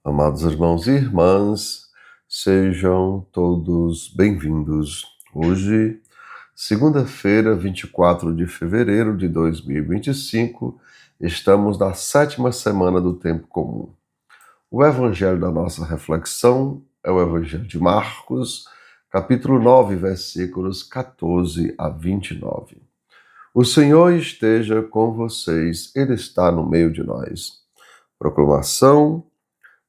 Amados irmãos e irmãs, sejam todos bem-vindos. Hoje, segunda-feira, 24 de fevereiro de 2025, estamos na 7ª semana do Tempo Comum. O evangelho da nossa reflexão é o Evangelho de Marcos, capítulo 9, versículos 14 a 29. O Senhor esteja com vocês, Ele está no meio de nós. Proclamação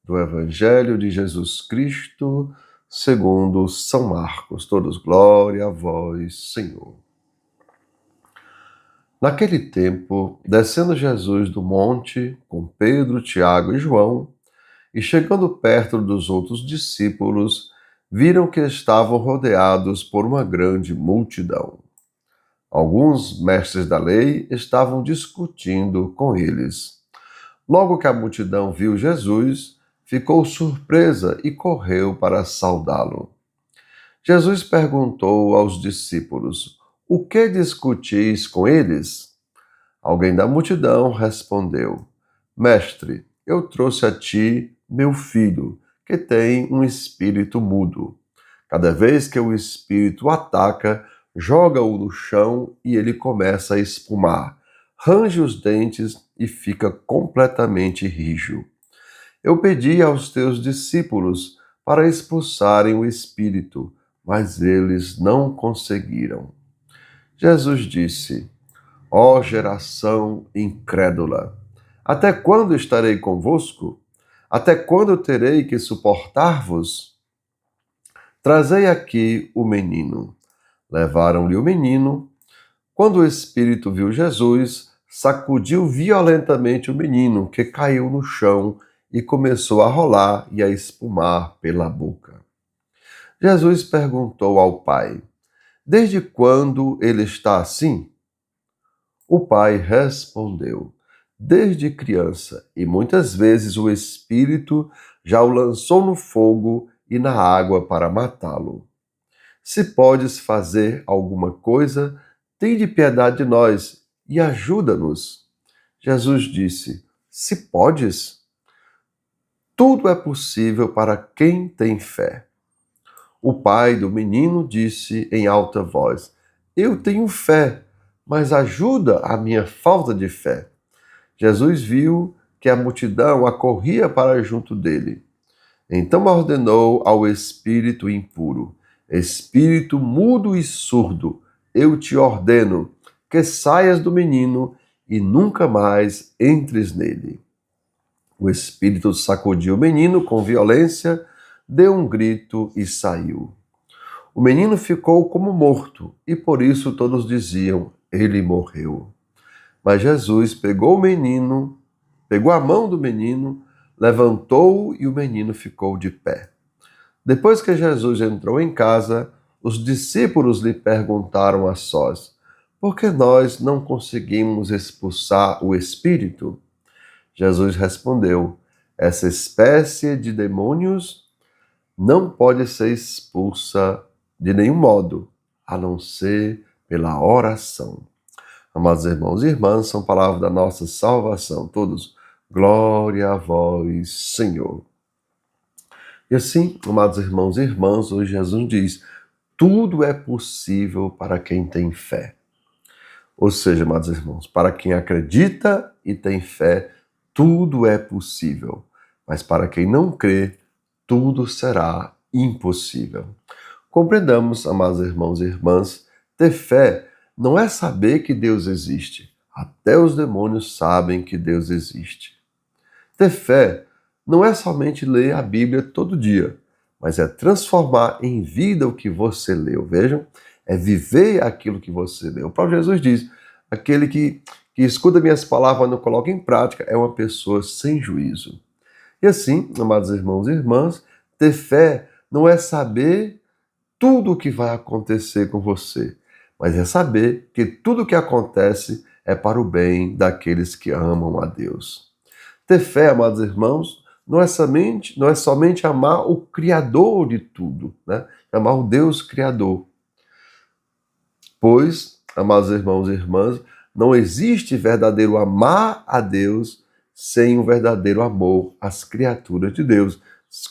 do Evangelho de Jesus Cristo, segundo São Marcos. Todos glória a vós, Senhor. Naquele tempo, descendo Jesus do monte, com Pedro, Tiago e João, e chegando perto dos outros discípulos, viram que estavam rodeados por uma grande multidão. Alguns mestres da lei estavam discutindo com eles. Logo que a multidão viu Jesus, ficou surpresa e correu para saudá-lo. Jesus perguntou aos discípulos: "O que discutis com eles?" Alguém da multidão respondeu: "Mestre, eu trouxe a ti meu filho, que tem um espírito mudo. Cada vez que o espírito o ataca, joga-o no chão e ele começa a espumar, range os dentes e fica completamente rijo. Eu pedi aos teus discípulos para expulsarem o espírito, mas eles não conseguiram." Jesus disse: "Ó geração incrédula, até quando estarei convosco? Até quando terei que suportar-vos? Trazei aqui o menino." Levaram-lhe o menino. Quando o espírito viu Jesus, sacudiu violentamente o menino, que caiu no chão e começou a rolar e a espumar pela boca. Jesus perguntou ao pai: "Desde quando ele está assim?" O pai respondeu: "Desde criança, e muitas vezes o espírito já o lançou no fogo e na água para matá-lo. Se podes fazer alguma coisa, tende piedade de nós e ajuda-nos." Jesus disse: "Se podes, tudo é possível para quem tem fé." O pai do menino disse em alta voz: "Eu tenho fé, mas ajuda a minha falta de fé." Jesus viu que a multidão acorria para junto dele. Então ordenou ao espírito impuro: "Espírito mudo e surdo, eu te ordeno que saias do menino e nunca mais entres nele." O espírito sacudiu o menino com violência, deu um grito e saiu. O menino ficou como morto, e por isso todos diziam: "Ele morreu." Mas Jesus pegou a mão do menino, levantou-o e o menino ficou de pé. Depois que Jesus entrou em casa, os discípulos lhe perguntaram a sós: "Por que nós não conseguimos expulsar o espírito?" Jesus respondeu: "Essa espécie de demônios não pode ser expulsa de nenhum modo, a não ser pela oração." Amados irmãos e irmãs, são palavras da nossa salvação. Todos, glória a vós, Senhor. E assim, amados irmãos e irmãs, hoje Jesus diz: tudo é possível para quem tem fé. Ou seja, amados irmãos, para quem acredita e tem fé, tudo é possível. Mas para quem não crê, tudo será impossível. Compreendamos, amados irmãos e irmãs, ter fé não é saber que Deus existe. Até os demônios sabem que Deus existe. Ter fé não é somente ler a Bíblia todo dia, mas é transformar em vida o que você leu. Vejam, é viver aquilo que você leu. O próprio Jesus diz: aquele que escuta minhas palavras e não coloca em prática é uma pessoa sem juízo. E assim, amados irmãos e irmãs, ter fé não é saber tudo o que vai acontecer com você, mas é saber que tudo o que acontece é para o bem daqueles que amam a Deus. Ter fé, amados irmãos, não é somente amar o Criador de tudo, né? Amar o Deus Criador. Pois, amados irmãos e irmãs, não existe verdadeiro amar a Deus sem um verdadeiro amor às criaturas de Deus.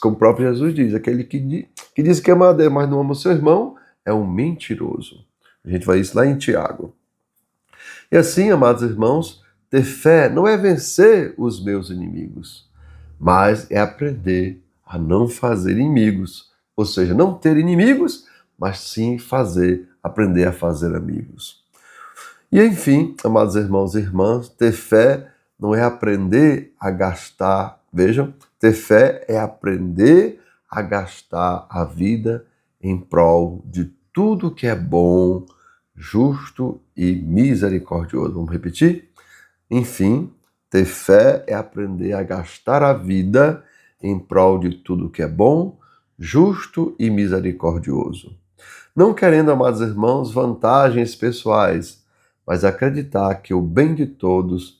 Como o próprio Jesus diz, aquele que diz que ama a Deus, mas não ama o seu irmão, é um mentiroso. A gente vai ver isso lá em Tiago. E assim, amados irmãos, ter fé não é vencer os meus inimigos, mas é aprender a não fazer inimigos. Ou seja, não ter inimigos, mas sim aprender a fazer amigos. E enfim, amados irmãos e irmãs, ter fé não é aprender a gastar, vejam, ter fé é aprender a gastar a vida em prol de tudo que é bom, justo e misericordioso. Vamos repetir? Enfim, ter fé é aprender a gastar a vida em prol de tudo que é bom, justo e misericordioso. Não querendo, amados irmãos, vantagens pessoais, mas acreditar que o bem de todos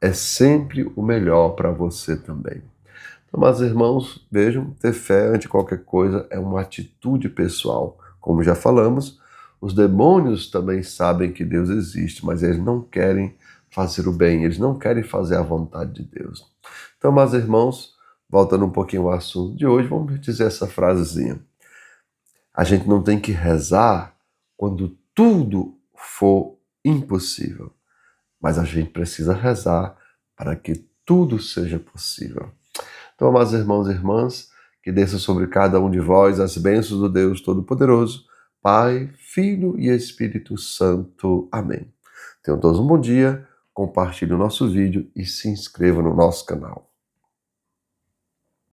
é sempre o melhor para você também. Então, amados irmãos, vejam, ter fé ante qualquer coisa é uma atitude pessoal. Como já falamos, os demônios também sabem que Deus existe, mas eles não querem fazer o bem, eles não querem fazer a vontade de Deus. Então, amados irmãos, voltando um pouquinho ao assunto de hoje, vamos dizer essa frasezinha. A gente não tem que rezar quando tudo for impossível, mas a gente precisa rezar para que tudo seja possível. Então, amados irmãos e irmãs, que desça sobre cada um de vós as bênçãos do Deus Todo-Poderoso, Pai, Filho e Espírito Santo. Amém. Tenham todos um bom dia, compartilhe o nosso vídeo e se inscreva no nosso canal.